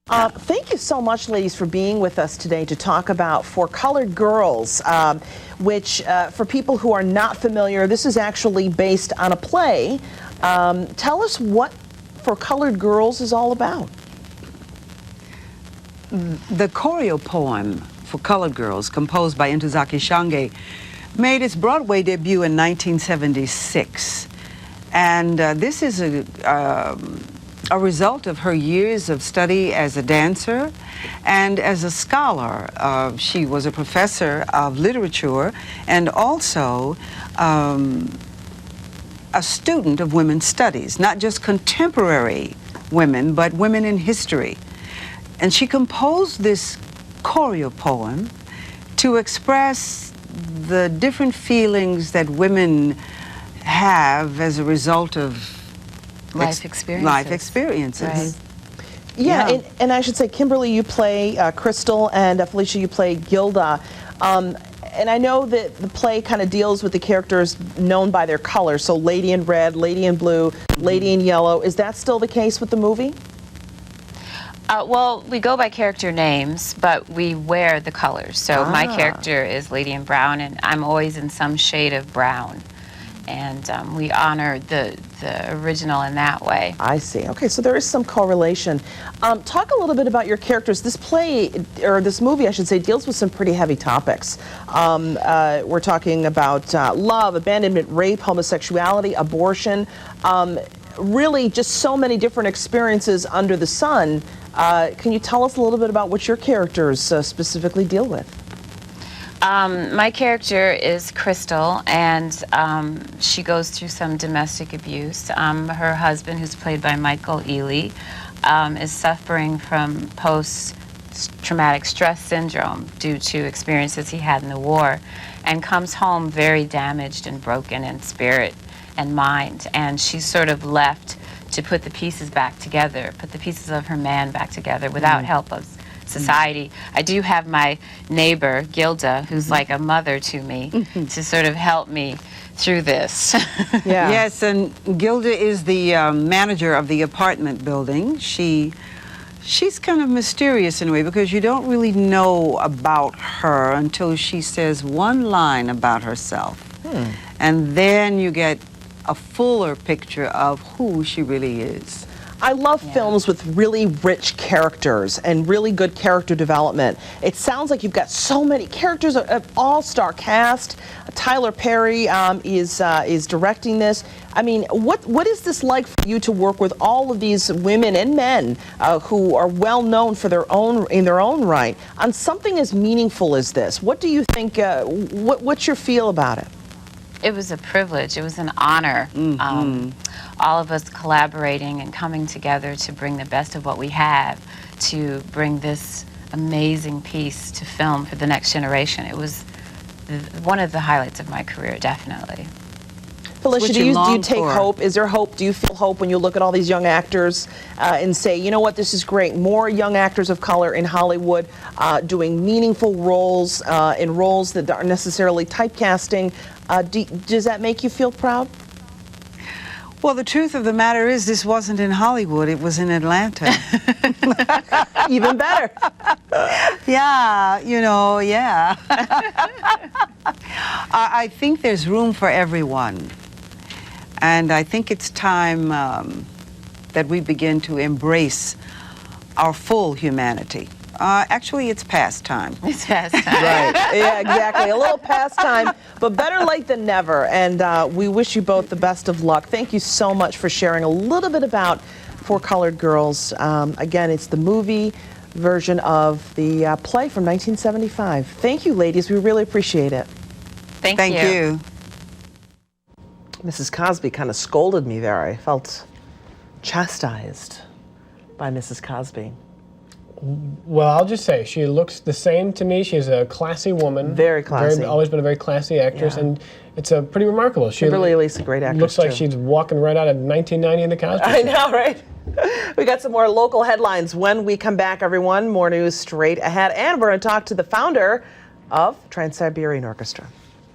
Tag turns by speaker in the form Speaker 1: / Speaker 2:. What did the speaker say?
Speaker 1: Thank you so much, ladies, for being with us today to talk about For Colored Girls, which, for people who are not familiar, this is actually based on a play. Tell us what For Colored Girls is all about.
Speaker 2: The choreo poem For Colored Girls, composed by Ntozake Shange, made its Broadway debut in 1976. And this is a result of her years of study as a dancer and as a scholar. She was a professor of literature and also a student of women's studies, not just contemporary women, but women in history. And she composed this choreo poem to express the different feelings that women have as a result of
Speaker 3: life experiences.
Speaker 2: Right.
Speaker 1: Yeah. And I should say, Kimberly, you play Crystal, and Phylicia, you play Gilda. And I know that the play kind of deals with the characters known by their colors, so Lady in Red, Lady in Blue, Lady in Yellow. Is that still the case with the movie?
Speaker 3: Well, we go by character names, but we wear the colors. So my character is Lady in Brown, and I'm always in some shade of brown. And we honor the original in that way.
Speaker 1: I see. Okay, so there is some correlation. Talk a little bit about your characters. This play, or this movie, I should say, deals with some pretty heavy topics. We're talking about love, abandonment, rape, homosexuality, abortion. Really just so many different experiences under the sun. Can you tell us a little bit about what your characters specifically deal with?
Speaker 3: My character is Crystal, and she goes through some domestic abuse. Her husband, who's played by Michael Ealy, is suffering from post-traumatic stress syndrome due to experiences he had in the war, and comes home very damaged and broken in spirit and mind. And she's sort of left to put the pieces back together, put the pieces of her man back together without help of society. I do have my neighbor, Gilda, who's like a mother to me, to sort of help me through this.
Speaker 1: Yeah.
Speaker 2: Yes, and Gilda is the manager of the apartment building. She's kind of mysterious in a way because you don't really know about her until she says one line about herself. And then you get a fuller picture of who she really is.
Speaker 1: I love films with really rich characters and really good character development. It sounds like you've got so many characters, an all-star cast. Tyler Perry is directing this. I mean, what is this like for you to work with all of these women and men who are well known for in their own right on something as meaningful as this? What do you think? What's your feel about it?
Speaker 3: It was a privilege. It was an honor. All of us collaborating and coming together to bring the best of what we have to bring this amazing piece to film for the next generation. It was one of the highlights of my career, definitely.
Speaker 1: Phylicia, do you take hope? Is there hope? Do you feel hope when you look at all these young actors and say, you know what, this is great. More young actors of color in Hollywood doing meaningful roles, in roles that aren't necessarily typecasting. Does that make you feel proud?
Speaker 2: Well, the truth of the matter is this wasn't in Hollywood, it was in Atlanta.
Speaker 1: Even better.
Speaker 2: Yeah, you know, yeah. I think there's room for everyone. And I think it's time that we begin to embrace our full humanity. Actually, it's past time.
Speaker 3: It's past time.
Speaker 1: Right. Yeah, exactly. A little past time, but better late than never. And we wish you both the best of luck. Thank you so much for sharing a little bit about For Colored Girls. Again, it's the movie version of the play from 1975. Thank you, ladies. We really appreciate it.
Speaker 3: Thank you.
Speaker 1: Mrs. Cosby kind of scolded me there. I felt chastised by Mrs. Cosby.
Speaker 4: Well, I'll just say, she looks the same to me. She's a classy woman.
Speaker 1: Very classy.
Speaker 4: Always been a very classy actress, and it's pretty remarkable.
Speaker 1: Kimberly Elise, a great actress,
Speaker 4: looks like she's walking right out of 1990 in the Cosby Show.
Speaker 1: I know, right? We got some more local headlines when we come back, everyone. More news straight ahead. And we're going to talk to the founder of Trans-Siberian Orchestra.